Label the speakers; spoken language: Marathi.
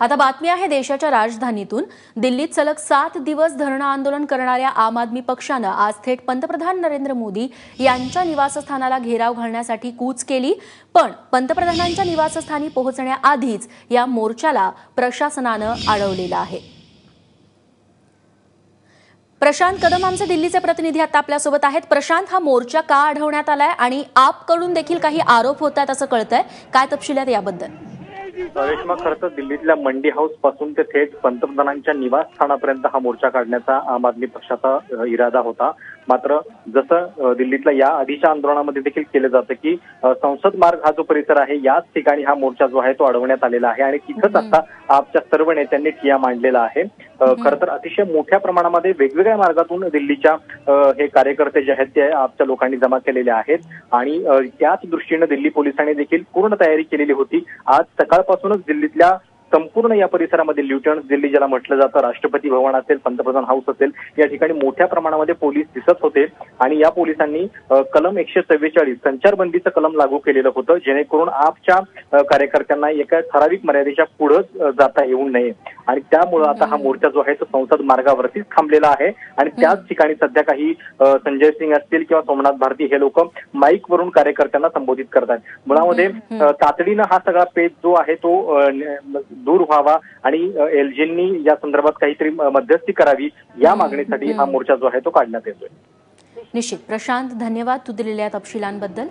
Speaker 1: आता बातमी आहे देशाच्या राजधानीतून। दिल्लीत सलग 7 दिवस धरणं आंदोलन करणाऱ्या आम आदमी पक्षानं आज थेट पंतप्रधान नरेंद्र मोदी यांच्या निवासस्थानाला घेराव घालण्यासाठी कूच केली। पण पंतप्रधानांच्या निवासस्थानी पोहोचण्याआधीच या मोर्चाला प्रशासनानं अडवलेलं आहे। प्रशांत कदम आमचे दिल्लीचे प्रतिनिधी आता आपल्यासोबत आहेत। प्रशांत, हा मोर्चा का अडवण्यात आलाय आणि आपकडून देखील काही आरोप होतात असं कळतंय, काय तपशील आहेत याबद्दल?
Speaker 2: रेश्मा, खरं तर दिल्लीतल्या मंडी हाऊस पासून ते थेट पंतप्रधानांच्या निवासस्थानापर्यंत हा मोर्चा काढण्याचा आम आदमी पक्षाचा इरादा होता। मात्र जसं दिल्लीतल्या या आधीच्या आंदोलनामध्ये देखील केलं जातं की संसद मार्ग हा जो परिसर आहे याच ठिकाणी हा मोर्चा जो आहे तो अडवण्यात आलेला आहे आणि तिथंच आता आपच्या सर्व नेत्यांनी ठिय्या मांडलेला आहे। खरं तर अतिशय मोठ्या प्रमाणामध्ये वेगवेगळ्या मार्गातून दिल्लीच्या हे कार्यकर्ते जे आहेत ते आपच्या लोकांनी जमा केलेले आहेत आणि त्याच दृष्टीने दिल्ली पोलिसांनी देखील पूर्ण तयारी केलेली होती। आज सकाळपासूनच दिल्लीतल्या संपूर्ण या परिसरामध्ये ल्युटनंट दिल्ली ज्याला म्हटलं जातं, राष्ट्रपती भवन असेल, पंतप्रधान हाऊस असेल, या ठिकाणी मोठ्या प्रमाणामध्ये पोलीस दिसत होते आणि या पोलिसांनी कलम 144 संचारबंदीचं कलम लागू केलेलं होतं, जेणेकरून आपच्या कार्यकर्त्यांना एका ठराविक मर्यादेच्या पुढे जाता येऊ नये आणि त्यामुळे आता हा मोर्चा जो आहे तो संसद मार्गावरतीच थांबलेला आहे आणि त्याच ठिकाणी सध्या काही संजय सिंग असतील किंवा सोमनाथ भारती हे लोक माईक वरून कार्यकर्त्यांना संबोधित करतात। मुळामध्ये तातडीनं हा सगळा पेच जो आहे तो दूर व्हावा आणि एलजींनी या संदर्भात काहीतरी मध्यस्थी करावी या मागणीसाठी हा मोर्चा जो आहे तो काढण्यात येतोय।
Speaker 1: निश्चित प्रशांत, धन्यवाद तू दिलेल्या तपशिलांबद्दल।